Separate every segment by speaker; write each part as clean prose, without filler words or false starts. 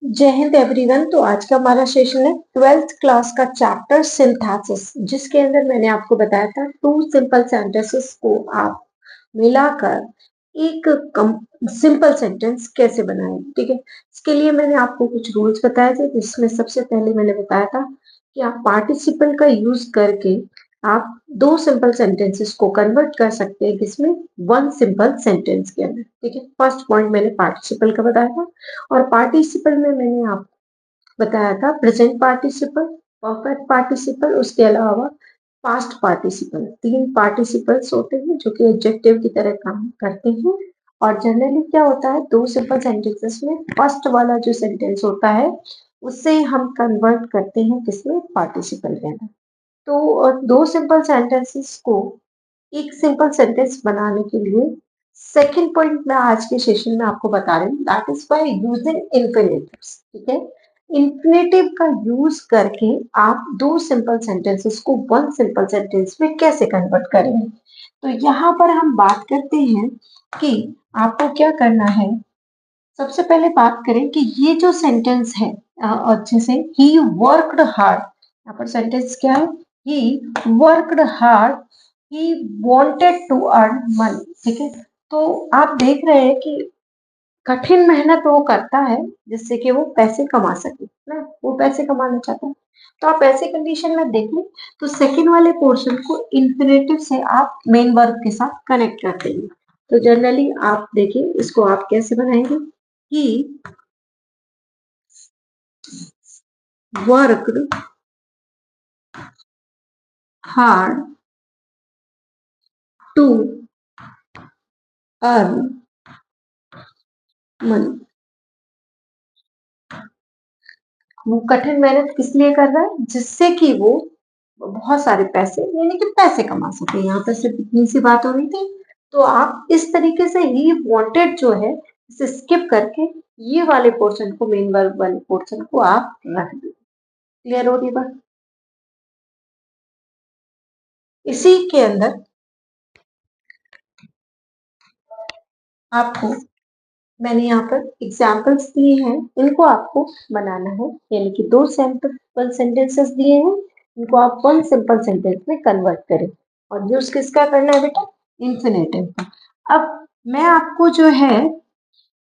Speaker 1: जय हिंद एवरीवन। तो आज का हमारा सेशन है 12th क्लास का चैप्टर सिंथेसिस, जिसके अंदर मैंने आपको बताया था टू सिंपल सेंटेंसेस को आप मिलाकर एक सिंपल सेंटेंस कैसे बनाएं। ठीक है, इसके लिए मैंने आपको कुछ रूल्स बताए थे, जिसमें सबसे पहले मैंने बताया था कि आप पार्टिसिपल का यूज करके आप दो सिंपल सेंटेंसेस को कन्वर्ट कर सकते हैं, किसमें, वन सिंपल सेंटेंस के अंदर। ठीक है, फर्स्ट पॉइंट मैंने पार्टिसिपल का बताया था। और पार्टिसिपल में मैंने आपको बताया था प्रेजेंट पार्टिसिपल, परफेक्ट पार्टिसिपल, उसके अलावा पास्ट पार्टिसिपल। तीन पार्टिसिपल्स होते हैं जो कि एडजेक्टिव की तरह काम करते हैं। और जनरली क्या होता है, दो सिंपल सेंटेंसेस में फर्स्ट वाला जो सेंटेंस होता है उससे हम कन्वर्ट करते हैं किसमें, पार्टिसिपल के अंदर। तो दो सिंपल सेंटेंसेस को एक सिंपल सेंटेंस बनाने के लिए सेकंड पॉइंट मैं आज के सेशन में आपको बता रही हूँ, that is by using infinitives. ठीक है, इन्फिनेटिव का यूज करके आप दो सिंपल सेंटेंसेस को वन सिंपल सेंटेंस में कैसे कन्वर्ट करेंगे। तो यहाँ पर हम बात करते हैं कि आपको क्या करना है। सबसे पहले बात करें कि ये जो सेंटेंस है, जैसे ही वर्कड हार्ड, यहाँ पर सेंटेंस क्या है, he worked hard, he wanted to earn money. ठीक है, तो आप देख रहे हैं कि कठिन मेहनत वो करता है जिससे कि वो पैसे कमा सके ना, वो पैसे कमाना चाहता है। तो आप ऐसे कंडीशन में देखें तो सेकंड वाले पोर्शन को इंफिनिटिव से आप मेन वर्ब के साथ कनेक्ट कर देंगे। तो जनरली आप देखिए इसको आप कैसे बनाएंगे, he worked hard to earn money. वो कठिन मेहनत किस लिए कर रहा है, जिससे कि वो बहुत सारे पैसे यानी कि पैसे कमा सके। यहाँ पर सिर्फ इतनी सी बात हो रही थी। तो आप इस तरीके से ही वांटेड जो है इसे स्किप करके ये वाले पोर्शन को, मेन वर्ब वाले पोर्शन को आप रख दीजिए। क्लियर हो रही बात। इसी के अंदर आपको मैंने यहाँ पर एग्जाम्पल्स दिए हैं, इनको आपको बनाना है। यानी कि दो सिंपल सेंटेंसेस दिए हैं, इनको आप वन सिंपल सेंटेंस में कन्वर्ट करें। और यूज किसका करना है बेटा, इन्फिनेटिव का। अब मैं आपको जो है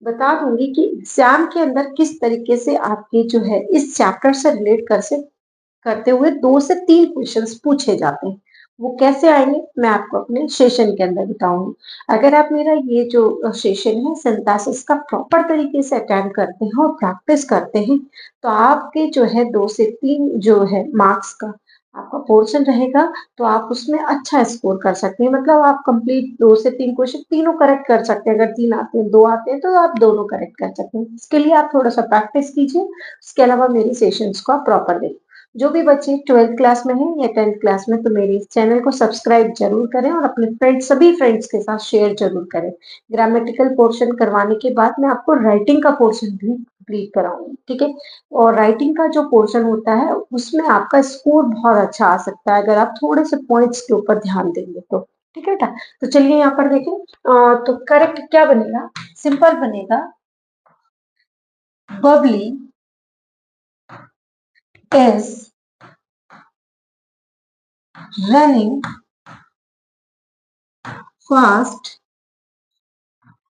Speaker 1: बता दूंगी कि एग्जाम के अंदर किस तरीके से आपके जो है इस चैप्टर से रिलेट करते हुए दो से तीन क्वेश्चंस पूछे जाते हैं। वो कैसे आएंगे मैं आपको अपने सेशन के अंदर बताऊंगी। अगर आप मेरा ये जो सेशन है सिंथेसिस का प्रॉपर तरीके से अटेंड करते हैं और प्रैक्टिस करते हैं, तो आपके जो है दो से तीन जो है मार्क्स का आपका पोर्शन रहेगा। तो आप उसमें अच्छा स्कोर कर सकते हैं, मतलब आप कंप्लीट दो से तीन क्वेश्चन तीनों करेक्ट कर सकते हैं। अगर तीन आते हैं, दो आते हैं, तो आप दोनों करेक्ट कर सकते हैं। इसके लिए आप थोड़ा सा प्रैक्टिस कीजिए। उसके अलावा मेरी सेशंस को आप प्रॉपर देखिए। जो भी बच्चे 12th क्लास में हैं या 10th क्लास में, तो मेरे इस चैनल को सब्सक्राइब जरूर करें और अपने फ्रेंड्स, सभी फ्रेंड्स के साथ शेयर जरूर करें। ग्रामेटिकल पोर्शन करवाने के बाद मैं आपको राइटिंग का पोर्शन भी कंप्लीट कराऊंगी। ठीक है, और राइटिंग का जो पोर्शन होता है उसमें आपका स्कोर बहुत अच्छा आ सकता है, अगर आप थोड़े से पॉइंट्स के ऊपर ध्यान देंगे तो। ठीक है बेटा, तो चलिए यहाँ पर देखें। तो करेक्ट क्या बनेगा, सिंपल बनेगा, बबली is running fast।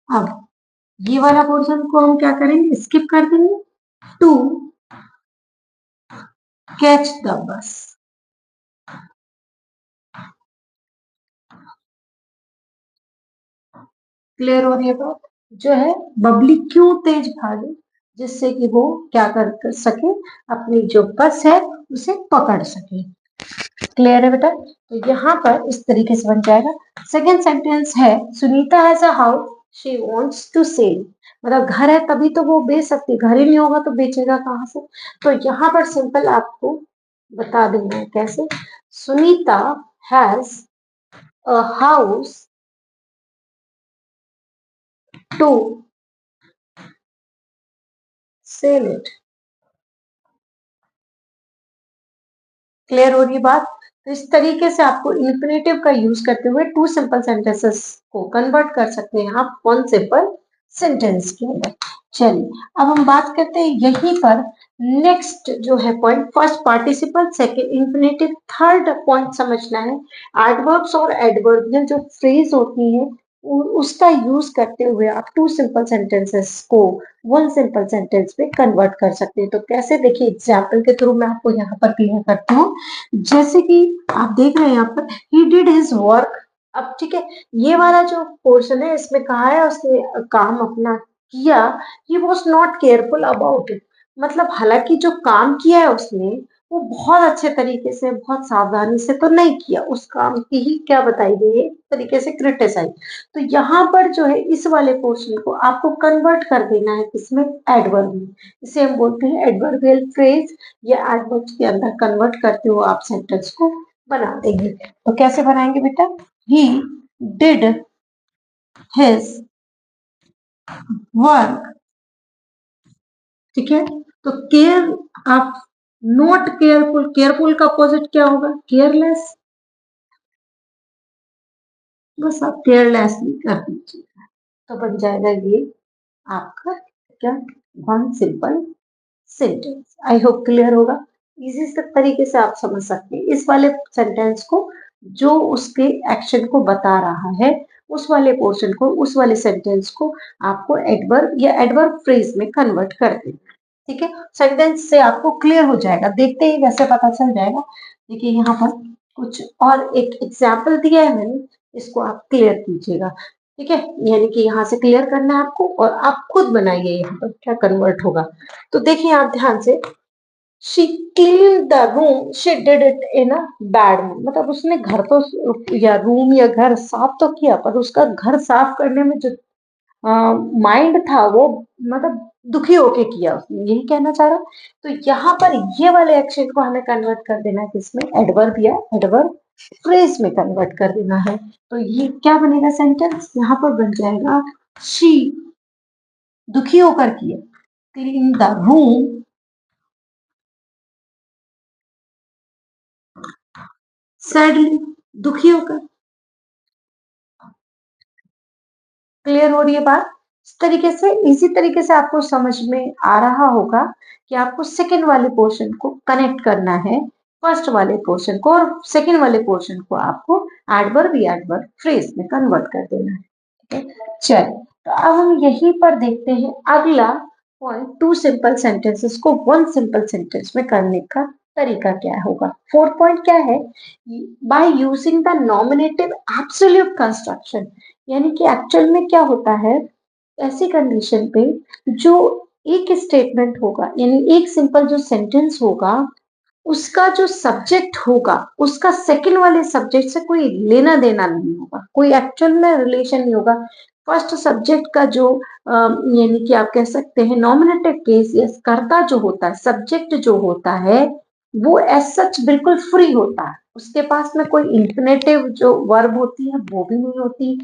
Speaker 1: अब ये वाला पोर्शन को हम क्या करेंगे, स्किप कर देंगे, to catch the bus. Clear हो रही है बात। जो है बबली क्यों तेज भागे, जिससे कि वो क्या कर सके, अपनी जो बस है उसे पकड़ सके। क्लियर है बेटा, तो यहाँ पर इस तरीके से बन जाएगा। सेकेंड सेंटेंस है, Sunita has a house she wants to sell. मतलब घर है तभी तो वो बेच सकती, घर ही नहीं होगा तो बेचेगा कहाँ से। तो यहाँ पर सिंपल आपको बता देना है कैसे। Sunita has a house to sell it. Clear हो रही बात। तो इस तरीके से आपको इन्फिनेटिव का यूज करते हुए टू सिंपल सेंटेंसेस को कन्वर्ट कर सकते हैं आप वन सिंपल सेंटेंस के अंदर। चलिए अब हम बात करते हैं यहीं पर नेक्स्ट जो है point, first participle, second infinitive, third point समझना है एडवर्ब्स और एडवर्बियल जो फ्रेज होती है उसका यूज करते हुए आप टू सिंपल सेंटेंसेस को वन सिंपल सेंटेंस में कन्वर्ट कर सकते हैं। तो कैसे, देखिए एग्जाम्पल के थ्रू मैं आपको यहाँ पर क्लियर करती हूँ। जैसे कि आप देख रहे हैं यहाँ पर ही डिड हिज वर्क। अब ठीक है, ये वाला जो पोर्शन है इसमें कहा है उसने काम अपना किया, he was not careful about it. मतलब हालांकि जो काम किया है उसने वो बहुत अच्छे तरीके से, बहुत सावधानी से तो नहीं किया, उस काम की ही क्या बताई गई है, एक तरीके से क्रिटिसाइज। तो यहाँ पर जो है इस वाले पोर्शन को आपको कन्वर्ट कर देना है किसमें, एडवर्ब में। इसे हम बोलते हैं एडवर्बियल फ्रेज, या एडवर्ब के अंदर कन्वर्ट करते हुए आप सेंटेंस को बना देंगे। तो कैसे बनाएंगे बेटा, ही डिड हिज वर्क, ठीक है। तो केयर, आप नॉट केयरफुल, केयरफुल का अपोजिट क्या होगा, केयरलेस। बस आप केयरलेसली कर दीजिए तो बन जाएगा ये आपका क्या, one simple sentence. I hope clear होगा, इजी से तरीके से आप समझ सकते हैं इस वाले सेंटेंस को, जो उसके एक्शन को बता रहा है उस वाले पोर्शन को, उस वाले सेंटेंस को आपको एडवर्ब या एडवर्ब फ्रेज में कन्वर्ट कर देना। ठीक है, सेंटेंस से आपको क्लियर हो जाएगा, देखते ही वैसे पता चल जाएगा। देखिए यहाँ पर कुछ और एक एग्जाम्पल दिया है मैंने, इसको आप क्लियर कीजिएगा। ठीक है, यानी कि यहाँ से क्लियर करना है आपको और आप खुद बनाइए यहाँ पर क्या कन्वर्ट होगा। तो देखिए आप ध्यान से, she clean the room, she did it in a bad mood. मतलब उसने घर तो या रूम या घर साफ तो किया, पर उसका घर साफ करने में जो माइंड था वो मतलब दुखी होके किया उसने, यही कहना चाह रहा हूँ। तो यहाँ पर ये वाले एक्शन को हमें कन्वर्ट कर देना है किसमें, एडवर्ब या एडवर्ब फ्रेज में कन्वर्ट कर देना है। तो ये क्या बनेगा सेंटेंस, यहाँ पर बन जाएगा शी दुखी होकर किया, क्लीन द रूम सैडली, दुखी होकर। क्लियर हो रही है बात, इस तरीके से इसी तरीके से आपको समझ में आ रहा होगा कि आपको सेकंड वाले पोर्शन को कनेक्ट करना है फर्स्ट वाले पोर्शन को, और सेकंड वाले पोर्शन को आपको एडवर्ब या एडवर्ब फ्रेज में कन्वर्ट कर देना है। ठीक है, चलिए तो अब हम यहीं पर देखते हैं अगला पॉइंट, टू सिंपल सेंटेंसेस को वन सिंपल सेंटेंस में करने का तरीका क्या होगा। फोर्थ पॉइंट क्या है, by using the nominative absolute construction. यानी कि एक्चुअल में क्या होता है, ऐसी कंडीशन पे जो एक स्टेटमेंट होगा, यानी एक सिंपल जो सेंटेंस होगा, उसका जो सब्जेक्ट होगा उसका सेकंड वाले सब्जेक्ट से कोई लेना देना नहीं होगा, कोई एक्चुअल में रिलेशन नहीं होगा। फर्स्ट सब्जेक्ट का जो यानी कि आप कह सकते हैं नॉमिनेटिव केस, यस, कर्ता जो होता है, सब्जेक्ट जो होता है वो एज सच बिल्कुल फ्री होता है, उसके पास में कोई इंफिनेटिव जो वर्ब होती है वो भी नहीं होती,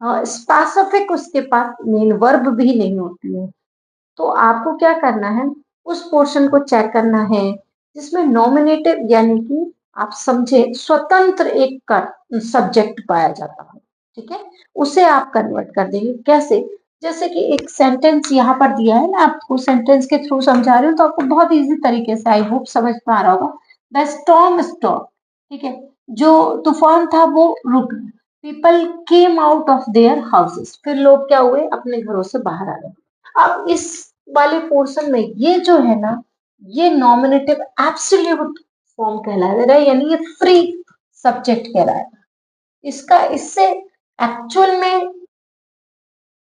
Speaker 1: स्पेसिफिक उसके पास मेन वर्ब भी नहीं होती है। तो आपको क्या करना है, उस पोर्शन को चेक करना है जिसमें नॉमिनेटिव यानी कि आप समझे स्वतंत्र एक कर सब्जेक्ट पाया जाता है। ठीक है, उसे आप कन्वर्ट कर देंगे कैसे, जैसे कि एक सेंटेंस यहाँ पर दिया है, मैं आपको सेंटेंस के थ्रू समझा रही हूँ तो आपको बहुत इजी तरीके से आई होप समझ में आ रहा होगा। द स्टॉर्म स्टॉप, ठीक है, जो तूफान था वो रुक गया। People came out of their houses, फिर लोग क्या हुए, अपने घरों से बाहर आ गए। अब इस वाले पोर्शन में ये जो है ना, ये नॉमिनेटिव एब्सोल्यूट फॉर्म कहलाया रहा है, यानी ये फ्री सब्जेक्ट कहलाया है। इसका इससे एक्चुअल में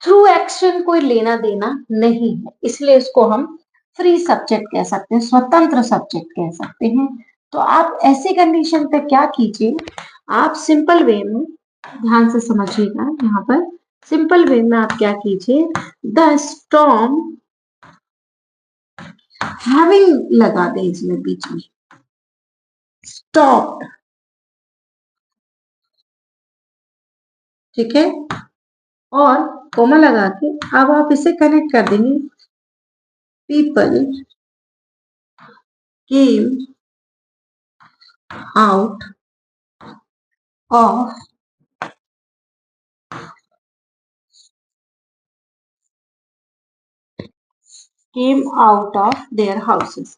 Speaker 1: थ्रू एक्शन कोई लेना देना नहीं है, इसलिए इसको हम फ्री सब्जेक्ट कह सकते हैं, स्वतंत्र सब्जेक्ट कह सकते हैं। तो आप ऐसी कंडीशन पे क्या कीजिए, आप सिंपल वे में ध्यान से समझिएगा, यहाँ पर सिंपल वे में आप क्या कीजिए, द स्टॉर्म हैविंग लगा दे इसमें बीच में, स्टॉप, ठीक है, और कोमा लगा के अब आप इसे कनेक्ट कर देंगे, people came out of came out of their houses.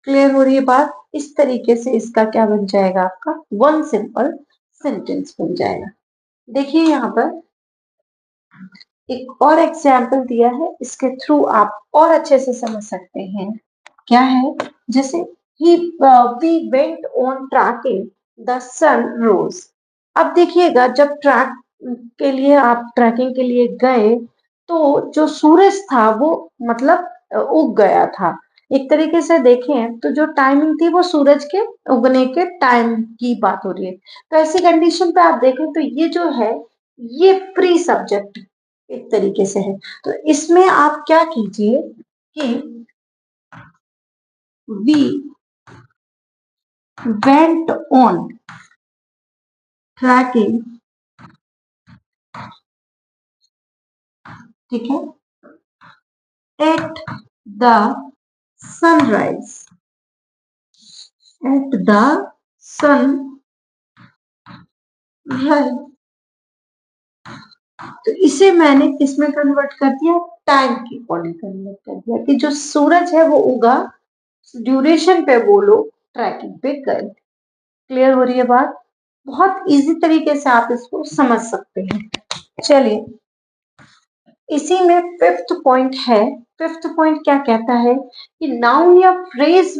Speaker 1: Clear हो रही है बात? इस तरीके से इसका क्या बन जाएगा, आपका वन सिंपल सेंटेंस बन जाएगा। देखिए यहाँ पर एक और एग्जाम्पल दिया है, इसके थ्रू आप और अच्छे से समझ सकते हैं। क्या है, जैसे ही we went on tracking the sun rose. अब देखिएगा, जब ट्रैक के लिए आप ट्रैकिंग के लिए गए तो जो सूरज था वो मतलब उग गया था। एक तरीके से देखें तो जो टाइमिंग थी वो सूरज के उगने के टाइम की बात हो रही है। तो ऐसी कंडीशन पे आप देखें तो ये जो है ये प्री सब्जेक्ट एक तरीके से है। तो इसमें आप क्या कीजिए कि वी वेंट ऑन ट्रैकिंग, ठीक है, at the sunrise, at the sunrise. तो इसे मैंने किसमें कन्वर्ट कर दिया, टाइम के अकॉर्डिंग कन्वर्ट कर दिया कि जो सूरज है वो उगा, ड्यूरेशन पे वो लोग ट्रैकिंग पे गए। क्लियर हो रही है बात? बहुत इजी तरीके से आप इसको समझ सकते हैं। चलिए, इसी में फिफ्थ पॉइंट है। फिफ्थ पॉइंट क्या कहता है कि नाउन या फ्रेज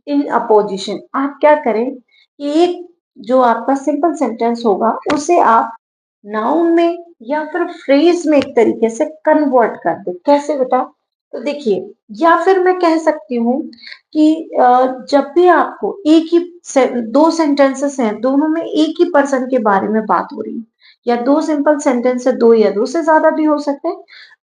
Speaker 1: इन अपोजिशन। आप क्या करें कि एक जो आपका सिंपल सेंटेंस होगा उसे आप नाउन में या फिर फ्रेज में एक तरीके से कन्वर्ट कर दे। कैसे बेटा? तो देखिए, या फिर मैं कह सकती हूँ कि जब भी आपको एक ही दो सेंटेंसेस हैं, दोनों में एक ही पर्सन के बारे में बात हो रही है, या दो सिंपल सेंटेंस है, दो या दो से ज्यादा भी हो सकते हैं,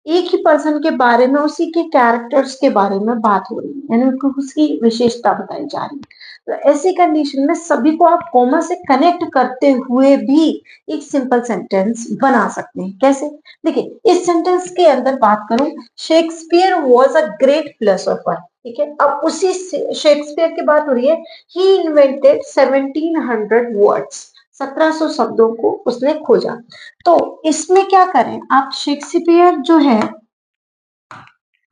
Speaker 1: एक ही पर्सन के बारे में उसी के कैरेक्टर्स के बारे में बात हो रही है, यानी उनको उसकी विशेषता बताई जा रही है। तो ऐसी कंडीशन में सभी को आप कॉमा से कनेक्ट करते हुए भी एक सिंपल सेंटेंस बना सकते हैं। कैसे? देखिए, इस सेंटेंस के अंदर बात करूं, Shakespeare was a great philosopher. ठीक है, अब उसी शेक्सपियर की बात हो रही है। ही इन्वेंटेड 1700 वर्ड्स, 1700 शब्दों को उसने खोजा। तो इसमें क्या करें, आप शेक्सपियर जो है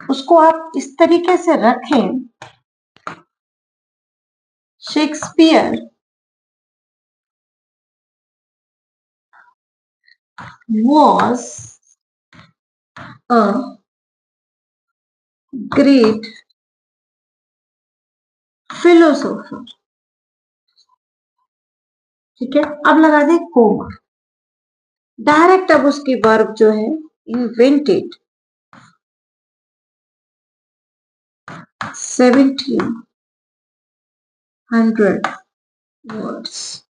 Speaker 1: उसको आप इस तरीके से रखें, Shakespeare was a great philosopher। ठीक है, अब लगा दे कोमा, डायरेक्ट अब उसकी वर्ब जो है इन्वेंटेड 1700 वर्ड्स।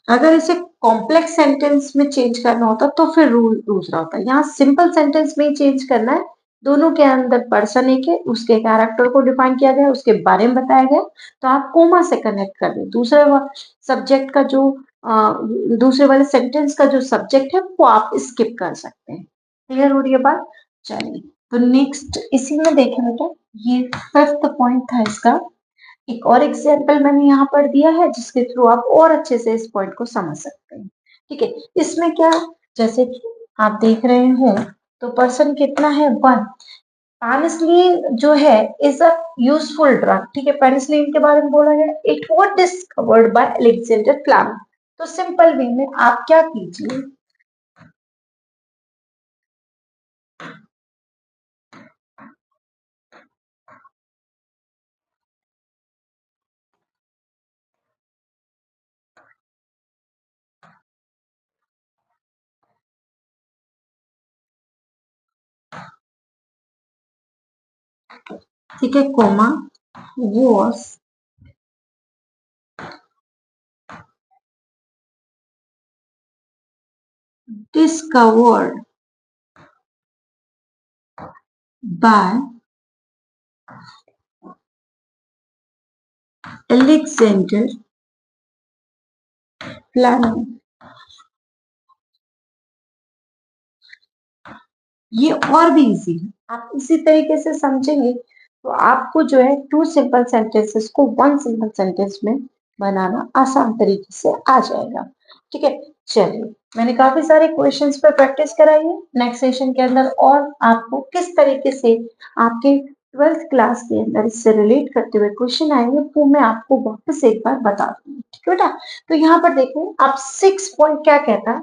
Speaker 1: अगर इसे कॉम्प्लेक्स सेंटेंस में चेंज करना होता तो फिर रूल दूसरा होता है। यहाँ सिंपल सेंटेंस में ही चेंज करना है। दोनों के अंदर पर्सन एक है, उसके कैरेक्टर को डिफाइन किया गया, उसके बारे में बताया गया, तो आप कोमा से कनेक्ट कर दें। दूसरे सब्जेक्ट का जो दूसरे वाले सेंटेंस का जो सब्जेक्ट है वो आप स्किप कर सकते हैं। क्लियर हो रही है बात? चलिए, तो नेक्स्ट इसी में देखें बेटा, ये फिफ्थ पॉइंट था इसका। एक और एग्जाम्पल मैंने यहाँ पर दिया है जिसके थ्रू आप और अच्छे से इस पॉइंट को समझ सकते हैं। ठीक है, इसमें क्या, जैसे कि आप देख रहे हो तो पर्सन कितना है, वन। पेनिसिलिन जो है इज अ यूजफुल ड्रग। ठीक है, पेनिसिलिन के बारे में बोला गया, it was discovered by Alexander Fleming. तो सिंपल वे में आप क्या कीजिए, ठीक है, comma was discovered by Alexander Fleming। ये और भी इजी है, आप इसी तरीके से समझेंगे तो आपको जो है टू सिंपल सेंटेंसेस को वन सिंपल सेंटेंस में बनाना आसान तरीके से आ जाएगा। ठीक है, चलिए मैंने काफी सारे क्वेश्चंस पर प्रैक्टिस कराई है। नेक्स्ट सेशन के अंदर और आपको किस तरीके से आपके ट्वेल्थ क्लास के अंदर इससे रिलेट करते हुए क्वेश्चन आएंगे वो मैं आपको वापस एक बार बता दूंगी। ठीक है बेटा, तो यहाँ पर देखो आप 6 पॉइंट क्या कहता है,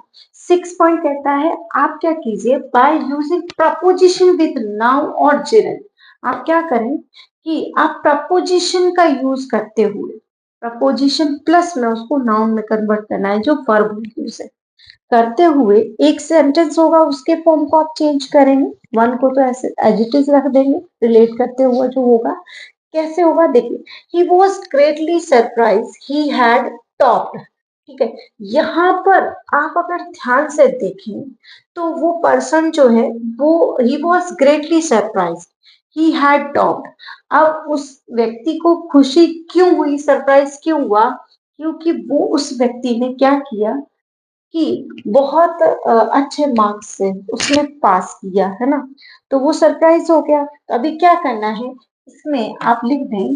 Speaker 1: 6 पॉइंट कहता है आप क्या कीजिए, by using preposition with noun और जेरंड। आप क्या करें कि आप प्रपोजिशन का यूज करते हुए, प्रपोजिशन प्लस में उसको नाउन में कन्वर्ट करना है, जो वर्ब यूज है, करते हुए एक सेंटेंस होगा उसके फॉर्म को आप चेंज करेंगे। वन को तो ऐसे एज इट इज रख देंगे, रिलेट करते हुए जो होगा कैसे होगा देखिए, he was greatly surprise he had topped. ठीक है, यहाँ पर आप अगर ध्यान से देखें तो वो पर्सन जो है वो he was greatly surprise he had topped. अब उस व्यक्ति को खुशी क्यों हुई, सरप्राइज क्यों हुआ, क्योंकि वो उस व्यक्ति ने क्या किया कि बहुत अच्छे मार्क्स से उसने पास किया है ना, तो वो सरप्राइज हो गया। तो अभी क्या करना है, इसमें आप लिख दें